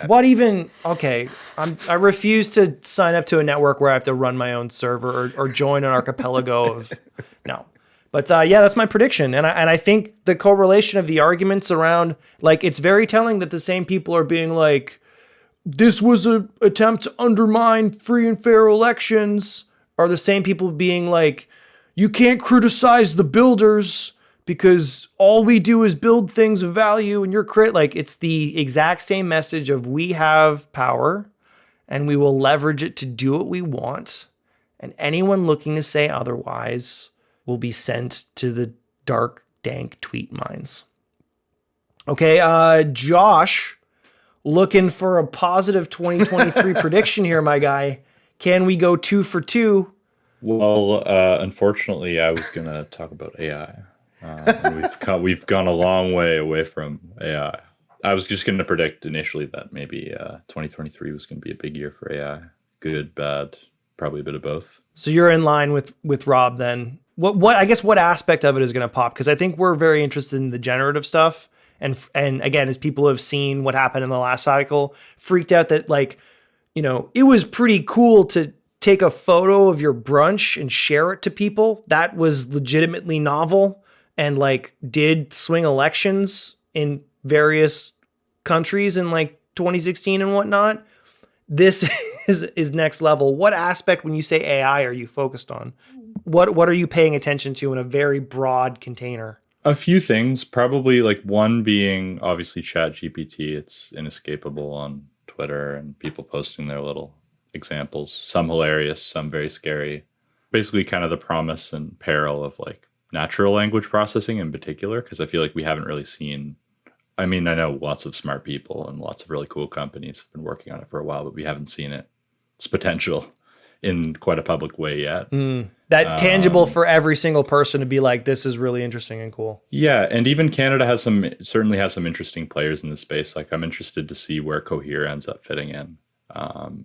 What even? Okay, I refuse to sign up to a network where I have to run my own server or join an archipelago of no. But yeah, that's my prediction, and I think the correlation of the arguments around, like, it's very telling that the same people are being like, this was an attempt to undermine free and fair elections, are the same people being like, you can't criticize the builders because all we do is build things of value and you're like, it's the exact same message of we have power and we will leverage it to do what we want. And anyone looking to say otherwise will be sent to the dark, dank tweet mines. Okay, Josh, looking for a positive 2023 prediction here, my guy. Can we go 2 for 2? Well, unfortunately, I was going to talk about AI. And we've gone a long way away from AI. I was just going to predict initially that maybe 2023 was going to be a big year for AI. Good, bad, probably a bit of both. So you're in line with Rob then. What I guess what aspect of it is going to pop? Because I think we're very interested in the generative stuff. And again, as people have seen what happened in the last cycle, freaked out that, like, you know, it was pretty cool to take a photo of your brunch and share it to people. That was legitimately novel and, like, did swing elections in various countries in, like, 2016 and whatnot. This is next level. What aspect, when you say AI, are you focused on? What are you paying attention to in a very broad container? A few things, probably, like, one being obviously ChatGPT. It's inescapable on Twitter and people posting their little examples, some hilarious, some very scary. Basically kind of the promise and peril of like natural language processing in particular, because I feel like we haven't really seen, I mean, I know lots of smart people and lots of really cool companies have been working on it for a while, but we haven't seen its potential in quite a public way yet. That tangible for every single person to be like, this is really interesting and cool. Yeah, and even Canada certainly has some interesting players in this space. Like I'm interested to see where Cohere ends up fitting in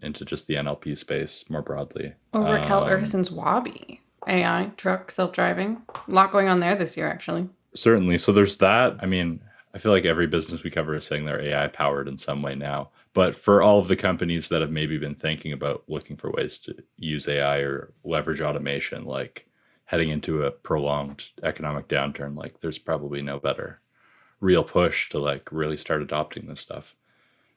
into just the NLP space more broadly. Or Raquel Erdison's Wabi. AI, truck, self-driving. A lot going on there this year, actually. Certainly. So there's that. I mean, I feel like every business we cover is saying they're AI powered in some way now. But for all of the companies that have maybe been thinking about looking for ways to use AI or leverage automation, like heading into a prolonged economic downturn, like there's probably no better real push to like really start adopting this stuff.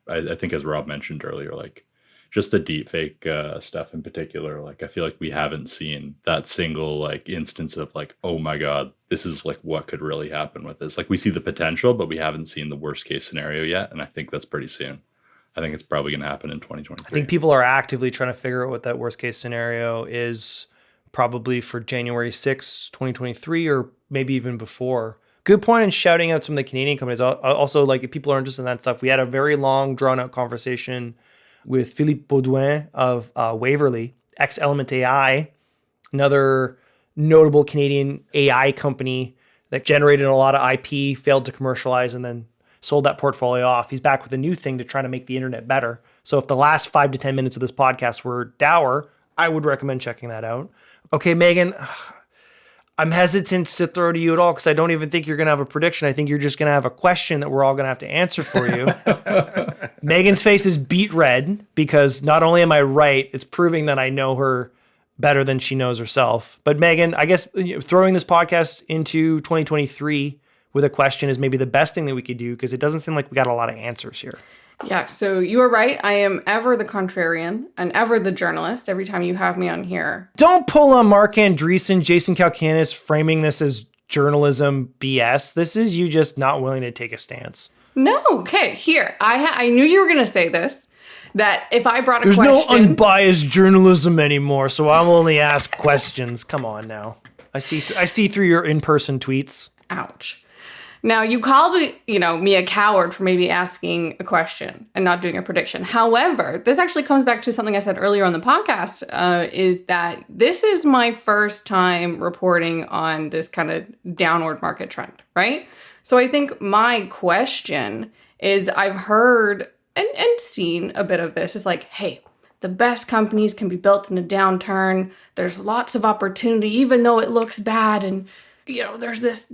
I think as Rob mentioned earlier, like just the deepfake stuff in particular, like I feel like we haven't seen that single like instance of like, oh my God, this is like what could really happen with this. Like we see the potential, but we haven't seen the worst case scenario yet. And I think that's pretty soon. I think it's probably going to happen in 2023. I think people are actively trying to figure out what that worst case scenario is, probably for January 6, 2023, or maybe even before. Good point in shouting out some of the Canadian companies. Also, like if people are interested in that stuff, we had a very long, drawn-out conversation with Philippe Baudouin of Waverly, ex-Element AI, another notable Canadian AI company that generated a lot of IP, failed to commercialize, and then sold that portfolio off. He's back with a new thing to try to make the internet better. So if the last 5 to 10 minutes of this podcast were dour, I would recommend checking that out. Okay, Meagan, I'm hesitant to throw to you at all because I don't even think you're going to have a prediction. I think you're just going to have a question that we're all going to have to answer for you. Meagan's face is beet red because not only am I right, it's proving that I know her better than she knows herself. But Meagan, I guess throwing this podcast into 2023 with a question is maybe the best thing that we could do because it doesn't seem like we got a lot of answers here. Yeah, so you are right. I am ever the contrarian and ever the journalist every time you have me on here. Don't pull on Mark Andreessen, Jason Kalkanis framing this as journalism BS. This is you just not willing to take a stance. No, okay, here. I knew you were going to say this, that if I brought a There's question... no unbiased journalism anymore, so I'll only ask questions. Come on now. I see through your in-person tweets. Ouch. Now, you called, me a coward for maybe asking a question and not doing a prediction. However, this actually comes back to something I said earlier on the podcast, is that this is my first time reporting on this kind of downward market trend, right? So I think my question is I've heard and seen a bit of this. It's like, hey, the best companies can be built in a downturn. There's lots of opportunity, even though it looks bad. And there's this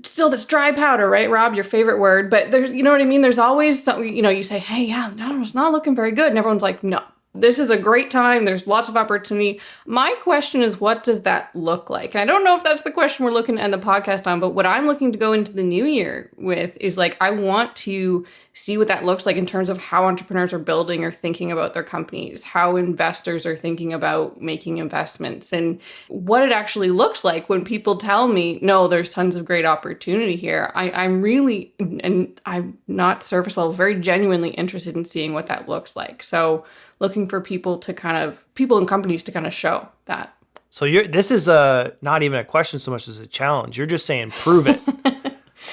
dry powder, right, Rob? Your favorite word. But there's, you know what I mean? There's always something, you say, hey, yeah, no, it's not looking very good. And everyone's like, no, this is a great time. There's lots of opportunity. My question is, what does that look like? And I don't know if that's the question we're looking to end the podcast on, but what I'm looking to go into the new year with is like, I want to see what that looks like in terms of how entrepreneurs are building or thinking about their companies, how investors are thinking about making investments, and what it actually looks like when people tell me, no, there's tons of great opportunity here. I'm really, and I'm not surface level, very genuinely interested in seeing what that looks like. So looking for people and companies to kind of show that. So this is not even a question so much as a challenge. You're just saying, prove it.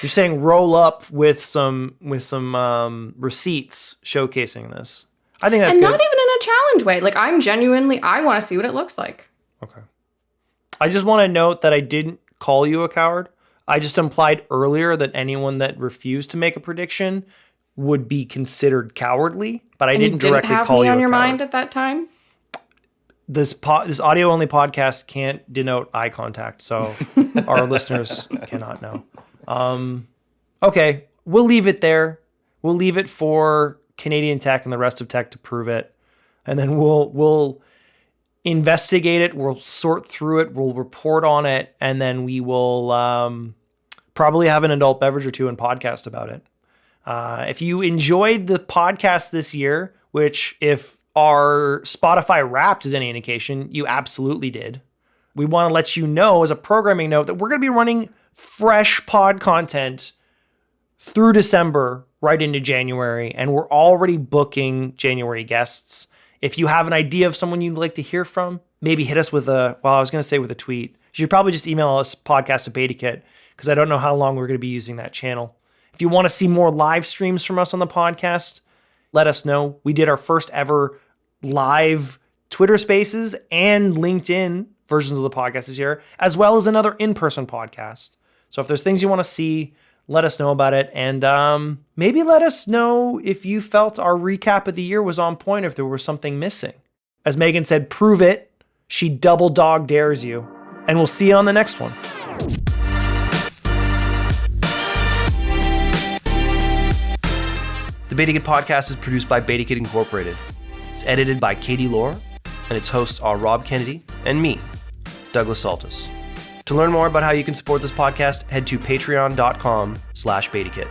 You're saying roll up with some receipts showcasing this. I think that's good. And not even in a challenge way. Like I want to see what it looks like. Okay. I just want to note that I didn't call you a coward. I just implied earlier that anyone that refused to make a prediction would be considered cowardly, but I didn't directly call you a coward. You didn't have me on your mind at that time? This audio only podcast can't denote eye contact, so our listeners cannot know. Okay, we'll leave it there. We'll leave it for Canadian tech and the rest of tech to prove it, and then we'll investigate it. We'll sort through it. We'll report on it, and then we will probably have an adult beverage or two and podcast about it. If you enjoyed the podcast this year, which if our Spotify Wrapped is any indication, you absolutely did. We want to let you know as a programming note that we're going to be running fresh pod content through December right into January, and we're already booking January guests. If you have an idea of someone you'd like to hear from, maybe hit us with a tweet. You should probably just email us podcast@BetaKit, because I don't know how long we're going to be using that channel. If you want to see more live streams from us on the podcast, let us know. We did our first ever live Twitter Spaces and LinkedIn versions of the podcast this year, as well as another in-person podcast. So if there's things you want to see, let us know about it. And maybe let us know if you felt our recap of the year was on point, or if there was something missing. As Meagan said, prove it. She double dog dares you. And we'll see you on the next one. The BetaKit podcast is produced by BetaKit Incorporated. It's edited by Katie Lohr, and its hosts are Rob Kennedy and me, Douglas Saltis. To learn more about how you can support this podcast, head to patreon.com/BetaKit.